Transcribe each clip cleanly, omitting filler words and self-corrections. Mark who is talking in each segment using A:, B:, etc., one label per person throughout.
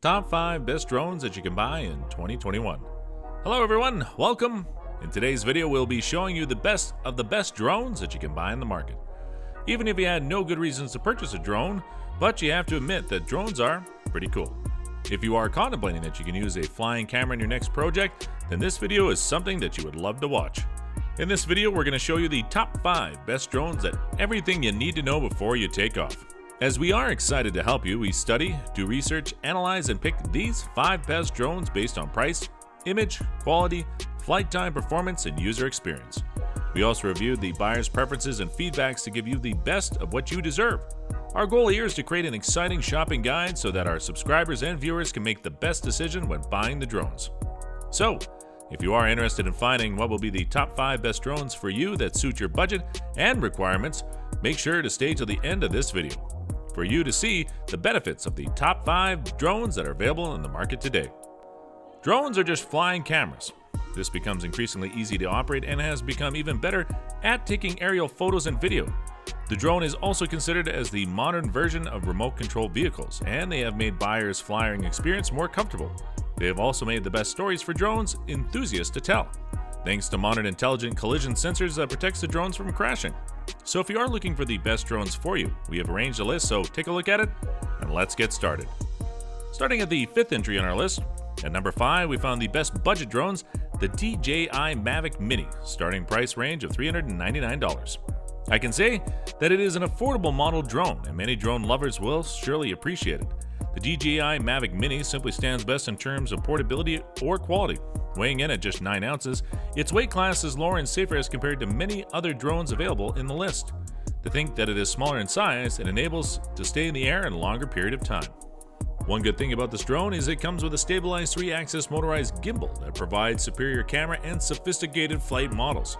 A: Top 5 best drones that you can buy in 2021. Hello everyone, welcome. In today's video we'll be showing you the best of the best drones that you can buy in the market. Even if you had no good reasons to purchase a drone, but you have to admit that drones are pretty cool. If you are contemplating that you can use a flying camera in your next project, then this video is something that you would love to watch. In this video we're going to show you the top 5 best drones that everything you need to know before you take off. As we are excited to help you, we study, do research, analyze, and pick these 5 best drones based on price, image, quality, flight time, performance, and user experience. We also reviewed the buyer's preferences and feedbacks to give you the best of what you deserve. Our goal here is to create an exciting shopping guide so that our subscribers and viewers can make the best decision when buying the drones. So, if you are interested in finding what will be the top 5 best drones for you that suit your budget and requirements, make sure to stay till the end of this video for you to see the benefits of the top 5 drones that are available in the market today. Drones are just flying cameras. This becomes increasingly easy to operate and has become even better at taking aerial photos and video. The drone is also considered as the modern version of remote control vehicles, and they have made buyers' flying experience more comfortable. They have also made the best stories for drones enthusiasts to tell, thanks to modern intelligent collision sensors that protects the drones from crashing. So if you are looking for the best drones for you, we have arranged a list, so take a look at it and let's get started. Starting at the 5th entry on our list, at number 5 we found the best budget drones, the DJI Mavic Mini, starting price range of $399. I can say that it is an affordable model drone and many drone lovers will surely appreciate it. The DJI Mavic Mini simply stands best in terms of portability or quality. Weighing in at just 9 ounces, its weight class is lower and safer as compared to many other drones available in the list. To think that it is smaller in size, it enables to stay in the air in a longer period of time. One good thing about this drone is it comes with a stabilized 3-axis motorized gimbal that provides superior camera and sophisticated flight models.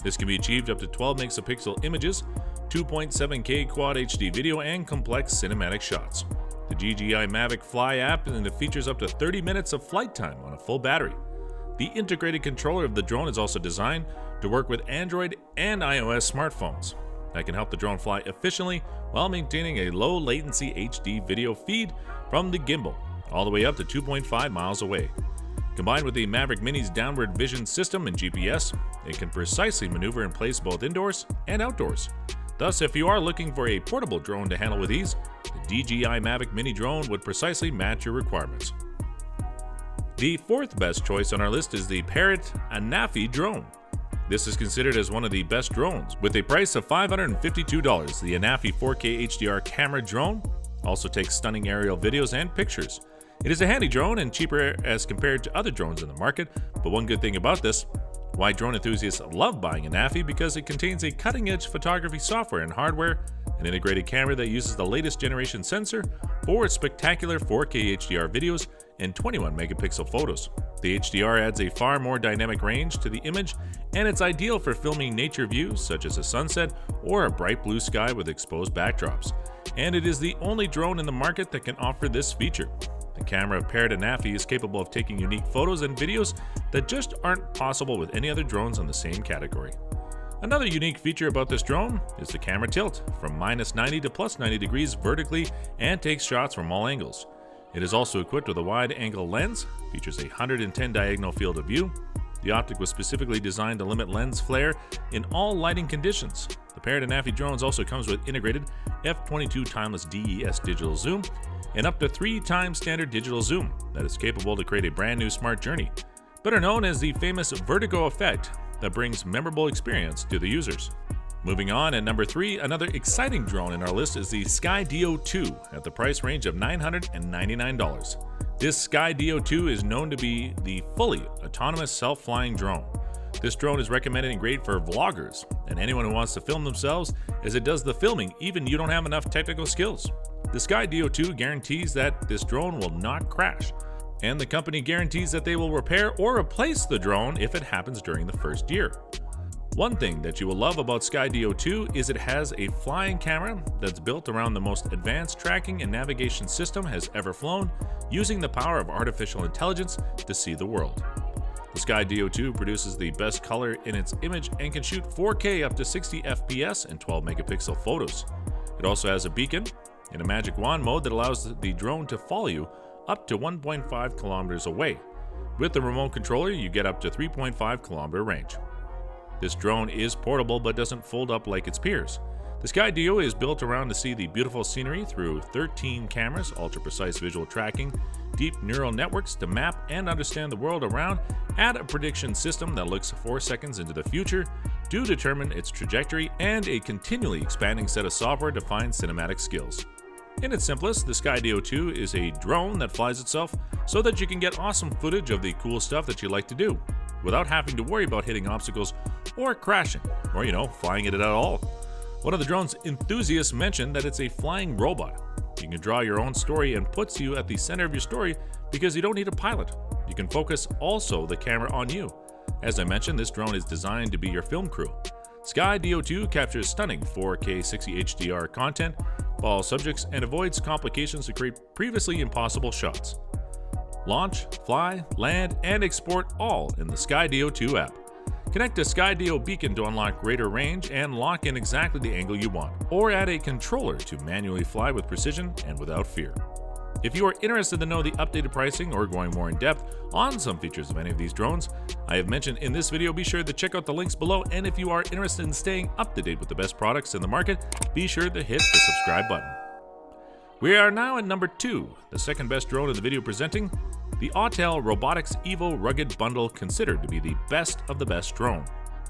A: This can be achieved up to 12 megapixel images, 2.7K Quad HD video, and complex cinematic shots. The DJI Mavic Fly app and it features up to 30 minutes of flight time on a full battery. The integrated controller of the drone is also designed to work with Android and iOS smartphones. That can help the drone fly efficiently while maintaining a low latency HD video feed from the gimbal, all the way up to 2.5 miles away. Combined with the Mavic Mini's downward vision system and GPS, it can precisely maneuver in place both indoors and outdoors. Thus, if you are looking for a portable drone to handle with ease, the DJI Mavic Mini drone would precisely match your requirements. The 4th best choice on our list is the Parrot Anafi drone. This is considered as one of the best drones. With a price of $552, the Anafi 4K HDR camera drone also takes stunning aerial videos and pictures. It is a handy drone and cheaper as compared to other drones in the market, but one good thing about this, why drone enthusiasts love buying Anafi, because it contains a cutting-edge photography software and hardware, an integrated camera that uses the latest generation sensor for its spectacular 4K HDR videos and 21 megapixel photos. The HDR adds a far more dynamic range to the image, and it's ideal for filming nature views such as a sunset or a bright blue sky with exposed backdrops. And it is the only drone in the market that can offer this feature. The camera of Parrot Anafi is capable of taking unique photos and videos that just aren't possible with any other drones in the same category. Another unique feature about this drone is the camera tilt from -90 to +90 degrees vertically and takes shots from all angles. It is also equipped with a wide-angle lens, features a 110 diagonal field of view. The optic was specifically designed to limit lens flare in all lighting conditions. The Parrot Anafi drones also comes with integrated f/22 timeless DES digital zoom and up to 3 times standard digital zoom that is capable to create a brand new smart journey, better known as the famous vertigo effect that brings memorable experience to the users. Moving on, at number 3, another exciting drone in our list is the Skydio 2 at the price range of $999. This Skydio 2 is known to be the fully autonomous self-flying drone. This drone is recommended and great for vloggers and anyone who wants to film themselves, as it does the filming even you don't have enough technical skills. The Skydio 2 guarantees that this drone will not crash, and the company guarantees that they will repair or replace the drone if it happens during the first year. One thing that you will love about Skydio 2 is it has a flying camera that's built around the most advanced tracking and navigation system has ever flown, using the power of artificial intelligence to see the world. The Skydio 2 produces the best color in its image and can shoot 4K up to 60 FPS and 12 megapixel photos. It also has a beacon and a magic wand mode that allows the drone to follow you up to 1.5 kilometers away. With the remote controller, you get up to 3.5 kilometer range. This drone is portable but doesn't fold up like its peers. The Skydio is built around to see the beautiful scenery through 13 cameras, ultra-precise visual tracking, deep neural networks to map and understand the world around, add a prediction system that looks 4 seconds into the future to determine its trajectory, and a continually expanding set of software to find cinematic skills. In its simplest, the Skydio 2 is a drone that flies itself so that you can get awesome footage of the cool stuff that you like to do, without having to worry about hitting obstacles or crashing, or flying it at all. One of the drone's enthusiasts mentioned that it's a flying robot. You can draw your own story and puts you at the center of your story because you don't need a pilot. You can focus also the camera on you. As I mentioned, this drone is designed to be your film crew. Skydio 2 captures stunning 4K 60 HDR content, follows subjects, and avoids complications to create previously impossible shots. Launch, fly, land, and export all in the Skydio 2 app. Connect a Skydio beacon to unlock greater range and lock in exactly the angle you want, or add a controller to manually fly with precision and without fear. If you are interested to know the updated pricing or going more in depth on some features of any of these drones I have mentioned in this video, be sure to check out the links below, and if you are interested in staying up to date with the best products in the market, be sure to hit the subscribe button. We are now at number 2, the second best drone in the video, presenting the Autel Robotics EVO Rugged Bundle, considered to be the best of the best drone.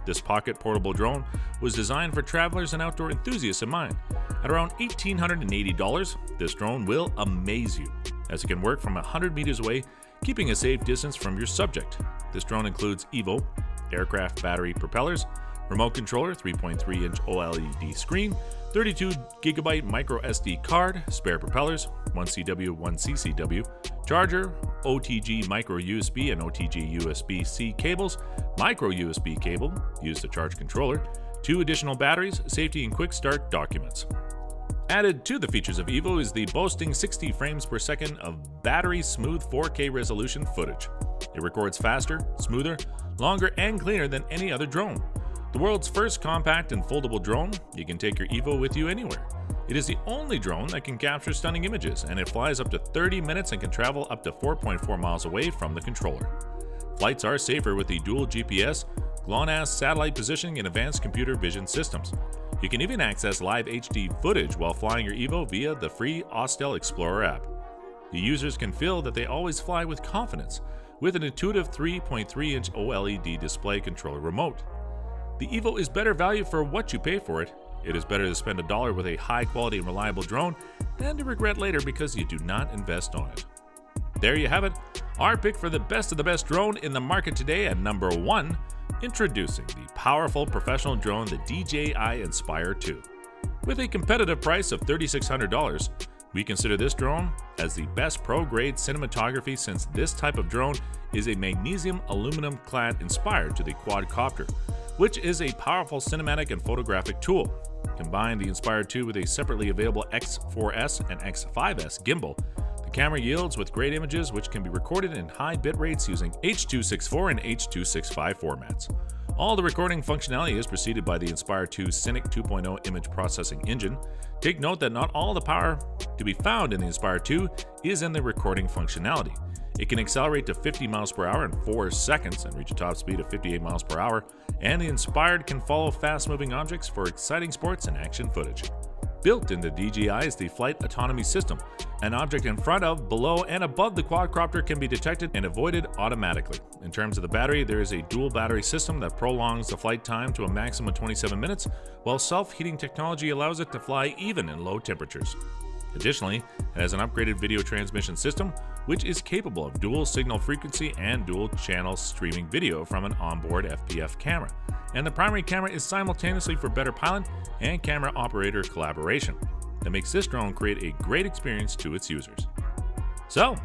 A: This pocket portable drone was designed for travelers and outdoor enthusiasts in mind. At around $1,880, this drone will amaze you, as it can work from 100 meters away, keeping a safe distance from your subject. This drone includes EVO, aircraft battery propellers, remote controller, 3.3-inch OLED screen, 32GB micro SD card, spare propellers, 1CW, 1CCW, charger, OTG micro USB and OTG USB-C cables, micro USB cable used to charge controller, 2 additional batteries, safety and quick start documents. Added to the features of EVO is the boasting 60 frames per second of battery smooth 4K resolution footage. It records faster, smoother, longer, and cleaner than any other drone. The world's first compact and foldable drone, you can take your EVO with you anywhere. It is the only drone that can capture stunning images, and it flies up to 30 minutes and can travel up to 4.4 miles away from the controller. Flights are safer with the dual GPS, GLONASS satellite positioning, and advanced computer vision systems. You can even access live HD footage while flying your EVO via the free Autel Explorer app. The users can feel that they always fly with confidence with an intuitive 3.3-inch OLED display controller remote. The EVO is better value for what you pay for it. It is better to spend $1 with a high quality and reliable drone than to regret later because you do not invest on it. There you have it, our pick for the best of the best drone in the market today. At number 1, introducing the powerful professional drone, the DJI Inspire 2. With a competitive price of $3,600, we consider this drone as the best pro-grade cinematography, since this type of drone is a magnesium aluminum clad inspired to the quadcopter, which is a powerful cinematic and photographic tool. Combine the Inspire 2 with a separately available X4S and X5S gimbal, the camera yields with great images which can be recorded in high bit rates using H.264 and H.265 formats. All the recording functionality is preceded by the Inspire 2 Cynic 2.0 image processing engine. Take note that not all the power to be found in the Inspire 2 is in the recording functionality. It can accelerate to 50 miles per hour in 4 seconds and reach a top speed of 58 miles per hour, and the Inspired can follow fast-moving objects for exciting sports and action footage. Built into DJI is the Flight Autonomy System. An object in front of, below, and above the quadcopter can be detected and avoided automatically. In terms of the battery, there is a dual battery system that prolongs the flight time to a maximum of 27 minutes, while self-heating technology allows it to fly even in low temperatures. Additionally, it has an upgraded video transmission system, which is capable of dual signal frequency and dual channel streaming video from an onboard FPV camera. And the primary camera is simultaneously for better pilot and camera operator collaboration. That makes this drone create a great experience to its users. So,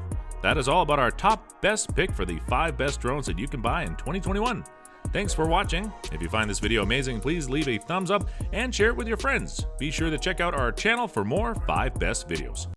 A: that is all about our top best pick for the 5 best drones that you can buy in 2021. Thanks for watching. If you find this video amazing, please leave a thumbs up and share it with your friends. Be sure to check out our channel for more 5 best videos.